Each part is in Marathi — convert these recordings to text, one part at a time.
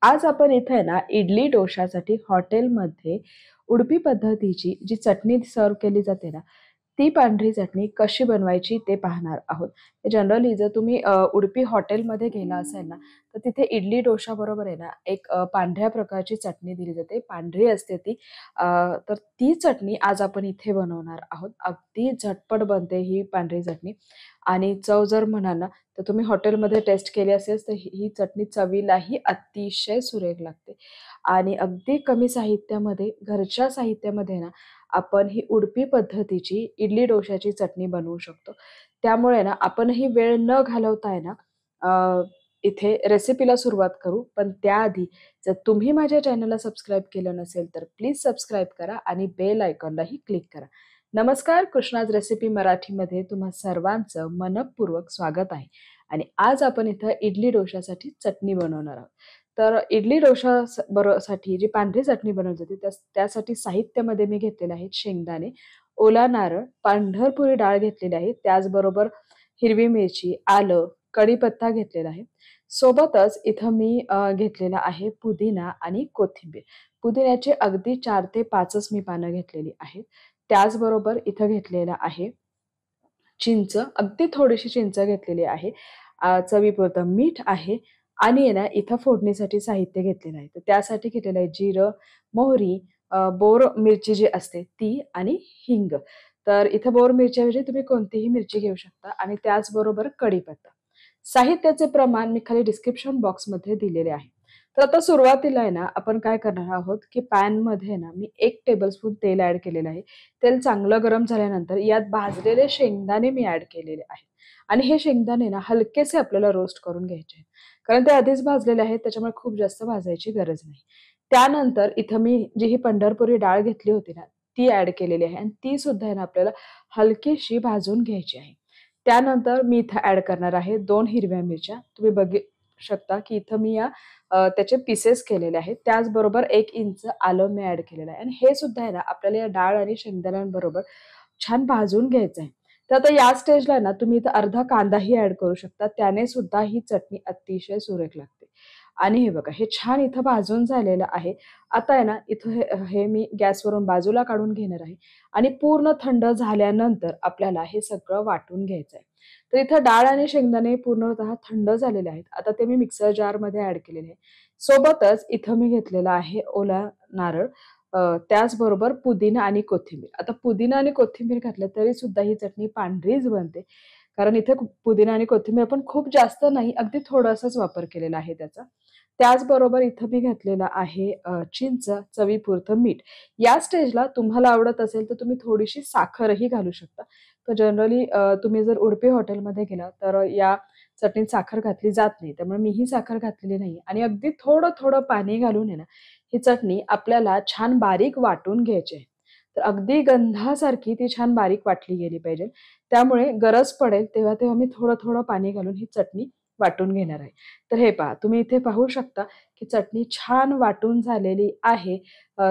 आज आपण इथे आहे ना इडली डोशासाठी हॉटेलमध्ये उडपी पद्धतीची जी चटणी सर्व केली जाते ना, ती पांढरी चटणी कशी बनवायची ते पाहणार आहोत. जनरली जर तुम्ही उडपी हॉटेलमध्ये गेला असाल ना, तर तिथे इडली डोशा बरोबर आहे ना, एक पांढऱ्या प्रकारची चटणी दिली जाते. पांढरी असते ती. तर ती चटणी आज आपण इथे बनवणार आहोत. अगदी झटपट बनते ही पांढरी चटणी आणि चव जर म्हणाल ना, तर तुम्ही हॉटेलमध्ये टेस्ट केली असेल तर ही चटणी चवीलाही अतिशय सुरेख लागते आणि अगदी कमी साहित्यामध्ये घरच्या साहित्यामध्ये ना आपण ही उडपी पद्धतीची इडली डोशाची चटणी बनवू शकतो. त्यामुळे ना आपणही वेळ न घालवता आहे ना इथे रेसिपीला सुरुवात करू. पण त्याआधी जर तुम्ही माझ्या चॅनलला सबस्क्राईब केलं नसेल तर प्लीज सबस्क्राईब करा आणि बेल आयकॉनलाही क्लिक करा. नमस्कार, कृष्णाज रेसिपी मराठीमध्ये तुम्हा सर्वांचं मनःपूर्वक स्वागत आहे. आणि आज आपण इथं इडली डोशासाठी चटणी बनवणार आहोत. तर इडली डोशा साठी जी पांढरी चटणी बनवली जाते त्यासाठी साहित्यामध्ये मी घेतलेले आहेत शेंगदाणे, ओला नारळ, पांढरपुरी डाळ घेतलेली आहे. त्याचबरोबर हिरवी मिरची, आलं, कढीपत्ता घेतलेला आहे. सोबतच इथं मी घेतलेला आहे पुदिना आणि कोथिंबीर. पुदिन्याची अगदी 4 ते 5च मी पानं घेतलेली आहेत. त्याचबरोबर इथं घेतलेलं आहे चिंच, अगदी थोडीशी चिंच घेतलेली आहे. चवीपुरतं मीठ आहे आणि आहे ना इथं फोडणीसाठी साहित्य घेतलेलं आहे. तर त्यासाठी घेतलेलं आहे जिरं, मोहरी, बोर मिरची जी असते ती आणि हिंग. तर इथं बोर मिरच्याऐवजी तुम्ही कोणतीही मिरची घेऊ शकता आणि त्याचबरोबर कढीपत्ता. साहित्याचे प्रमाण मी खाली डिस्क्रिप्शन बॉक्समध्ये दिलेले आहे. तर आता सुरुवातीला आहे ना आपण काय करणार आहोत, की पॅनमध्ये ना मी 1 टेबलस्पून तेल ॲड केलेलं आहे. तेल चांगलं गरम झाल्यानंतर यात भाजलेले शेंगदाणे मी ॲड केलेले आहेत आणि हे शेंगदाणे ना हलकेसे आपल्याला रोस्ट करून घ्यायचे आहेत. कारण ते आधीच भाजलेले आहेत त्याच्यामुळे खूप जास्त भाजायची गरज नाही. त्यानंतर इथं मी जी ही पंढरपुरी डाळ घेतली होती ना, ती ॲड केलेली आहे आणि ती सुद्धा आहे ना आपल्याला हलकीशी भाजून घ्यायची आहे. त्यानंतर मी इथं ॲड करणार आहे 2 हिरव्या मिरच्या. तुम्ही बघू शकता, की इथं मी त्याचे पीसेस केलेले आहेत. त्याचबरोबर 1 इंच आलं मी ॲड केलेलं आहे आणि हे सुद्धा आहे ना आपल्याला या डाळ आणि शेंगदाण्यांबरोबर छान भाजून घ्यायचं आहे. तर आता या स्टेजला आहे ना तुम्ही इथं अर्धा कांदाही ॲड करू शकता. त्याने सुद्धा ही चटणी अतिशय सुरेख लागते. आणि हे बघा, हे छान इथं भाजून झालेलं आहे. आता आहे ना इथं हे हे मी गॅसवरून बाजूला काढून घेणार आहे आणि पूर्ण थंड झाल्यानंतर आपल्याला हे सगळं वाटून घ्यायचं आहे. तर इथं डाळ आणि शेंगदाणे पूर्णतः थंड झालेले आहेत. आता ते मी मिक्सर जारमध्ये ॲड केलेले आहे. सोबतच इथं मी घेतलेला आहे ओला नारळ, त्याचबरोबर पुदिना आणि कोथिंबीर. आता पुदिना आणि कोथिंबीर घातलं तरी सुद्धा ही चटणी पांढरीच बनते. कारण इथे पुदिना आणि कोथिंबीर आपण खूप जास्त नाही, अगदी थोडासाच वापर केलेला आहे त्याचा. त्याचबरोबर इथं मी घातलेलं आहे चिंच, चवीपुरतं मीठ. या स्टेजला तुम्हाला आवडत असेल तर तुम्ही थोडीशी साखरही घालू शकता. तर जनरली तुम्ही जर उडपी हॉटेलमध्ये गेला तर या चटणीत साखर घातली जात नाही. त्यामुळे मीही साखर घातलेली नाही आणि अगदी थोडं-थोडं पाणी घालून आहे ना, ही चटणी आपल्याला छान बारीक वाटून घ्यायची आहे. तर अगदी गंधासारखी ती छान बारीक वाटली गेली पाहिजे. त्यामुळे गरज पडेल तेव्हा-तेव्हा मी थोडं-थोडं पाणी घालून ही चटणी वाटून घेणार आहे. तर हे पहा, तुम्ही इथे पाहू शकता, की चटणी छान वाटून झालेली आहे.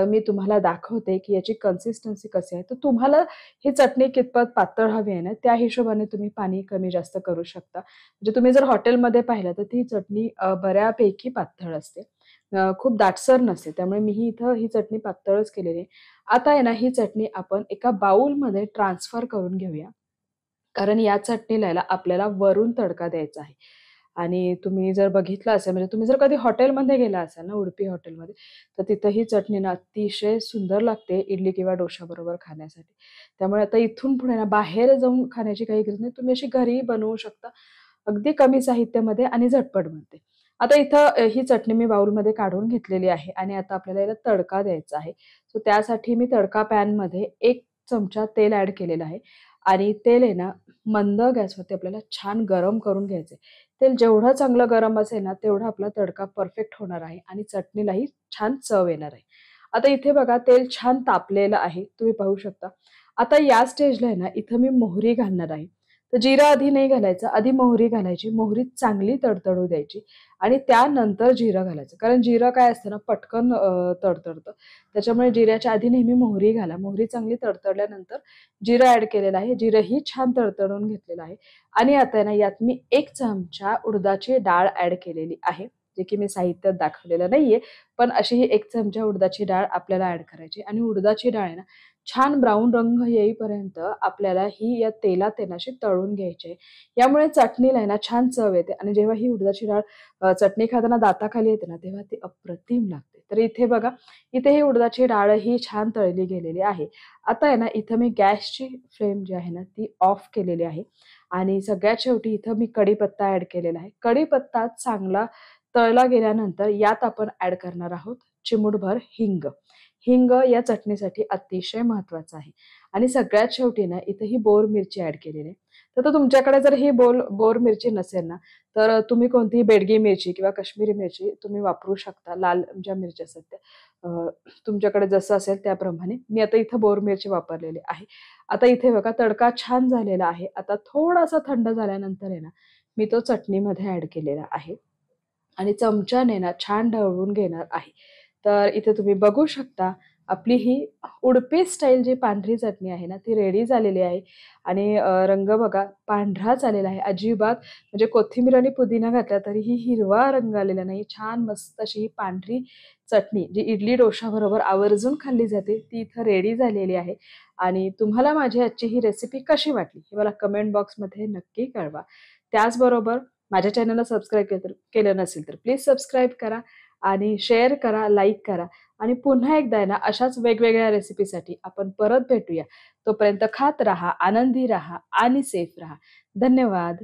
मी तुम्हाला दाखवते, की याची कन्सिस्टन्सी कशी आहे. तर तुम्हाला ही चटणी कितपत पातळ हवी आहे ना, त्या हिशोबाने तुम्ही पाणी कमी जास्त करू शकता. म्हणजे तुम्ही जर हॉटेलमध्ये पाहिलं तर ती चटणी बऱ्यापैकी पातळ असते. खूप दाटसर नसते. त्यामुळे मीही इथं ही चटणी पातळच केलेली आहे. आता आहे ना, ही चटणी आपण एका बाउलमध्ये ट्रान्सफर करून घेऊया. कारण या चटणीला आहे ना आपल्याला वरून तडका द्यायचा आहे. आणि तुम्ही जर बघितलं असेल म्हणजे तुम्ही जर कधी हॉटेलमध्ये गेला असाल ना, उडपी हॉटेलमध्ये, तर तिथं ही चटणी ना अतिशय सुंदर लागते इडली किंवा डोशाबरोबर खाण्यासाठी. त्यामुळे आता इथून पुढे ना बाहेर जाऊन खाण्याची काही गरज नाही. तुम्ही अशी घरीही बनवू शकता. अगदी कमी साहित्यामध्ये आणि झटपट बनते. आता इथं ही चटणी मी बाउलमध्ये काढून घेतलेली आहे आणि आता आपल्याला याला तडका द्यायचा आहे. सो त्यासाठी मी तडका पॅनमध्ये 1 चमचा तेल ॲड केलेलं आहे आणि तेल आहे ना मंद गॅसवरती आपल्याला छान गरम करून घ्यायचंय. तेल जेवढं चांगलं गरम असेल ना, तेवढा आपला तडका परफेक्ट होणार आहे आणि चटणीलाही छान चव येणार आहे. आता इथे बघा तेल छान तापलेलं आहे. तुम्ही पाहू शकता. आता या स्टेजला आहे ना, इथं मी मोहरी घालणार आहे. तर जिरं आधी नाही घालायचं. आधी मोहरी घालायची. मोहरी चांगली तडतडू द्यायची आणि त्यानंतर जिरं घालायचं. कारण जिरं काय असतं ना, पटकन तडतडतं. त्याच्यामुळे जिऱ्याच्या आधी नेहमी मोहरी घाला. मोहरी चांगली तडतडल्यानंतर जिरं ॲड केलेलं आहे. जिरंही छान तडतडून घेतलेलं आहे आणि आता आहे ना, यात मी 1 चमचा उडदाची डाळ ॲड केलेली आहे. जे की मी साहित्यात दाखवलेलं नाहीये. पण अशी ही 1 चमचा उडदाची डाळ आपल्याला ॲड करायची आणि उडदाची डाळ आहे ना, छान ब्राउन रंग येईपर्यंत आपल्याला ही या तेलात आहे ना, अशी तळून घ्यायची आहे. यामुळे चटणीला आहे ना, छान चव येते आणि जेव्हा ही उडदाची डाळ चटणी खाताना दाताखाली येते ना, तेव्हा ती अप्रतिम लागते. तर इथे बघा, इथे ही उडदाची डाळ ही छान तळली गेलेली आहे. आता आहे ना, इथं मी गॅसची फ्लेम जी आहे ना, ती ऑफ केलेली आहे आणि सगळ्यात शेवटी इथं मी कढीपत्ता ॲड केलेला आहे. कढीपत्ता चांगला तळला गेल्यानंतर यात आपण ॲड करणार आहोत चिमूटभर हिंग. हिंग या चटणीसाठी अतिशय महत्त्वाचं आहे आणि सगळ्यात शेवटी ना, इथं ही बोर मिरची ॲड केलेली आहे. तर तुमच्याकडे जर ही बोर मिरची नसेल ना, तर तुम्ही कोणतीही बेडगी मिरची किंवा काश्मीरी मिरची तुम्ही वापरू शकता. लाल ज्या मिरच्या असतात त्या. तुमच्याकडे जसं असेल त्याप्रमाणे. मी आता इथं बोर मिरची वापरलेली आहे. आता इथे बघा तडका छान झालेला आहे. आता थोडासा थंड झाल्यानंतर आहे ना, मी तो चटणीमध्ये ॲड केलेला आहे आणि चमच्याने ना छान ढवळून घेणार आहे. तर इथे तुम्ही बघू शकता आपली ही उडपी स्टाईल जी पांढरी चटणी आहे ना, ती रेडी झालेली आहे आणि रंग बघा पांढराच आलेला आहे. अजिबात म्हणजे कोथिंबीर आणि पुदिना घातला तरीही हिरवा रंग आलेला नाही. छान मस्त अशी ही पांढरी चटणी जी इडली डोशाबरोबर आवर्जून खाल्ली जाते, ती इथं रेडी झालेली आहे आणि तुम्हाला माझी आजची ही रेसिपी कशी वाटली, हे मला कमेंट बॉक्समध्ये नक्की कळवा. त्याचबरोबर माझ्या चॅनलला सबस्क्राईब केलं नसेल तर प्लीज सबस्क्राईब करा आणि शेअर करा, लाईक करा आणि पुन्हा एकदा आहे ना, अशाच वेगवेगळ्या रेसिपीसाठी आपण परत भेटूया. तोपर्यंत खात राहा, आनंदी राहा आणि सेफ राहा. धन्यवाद.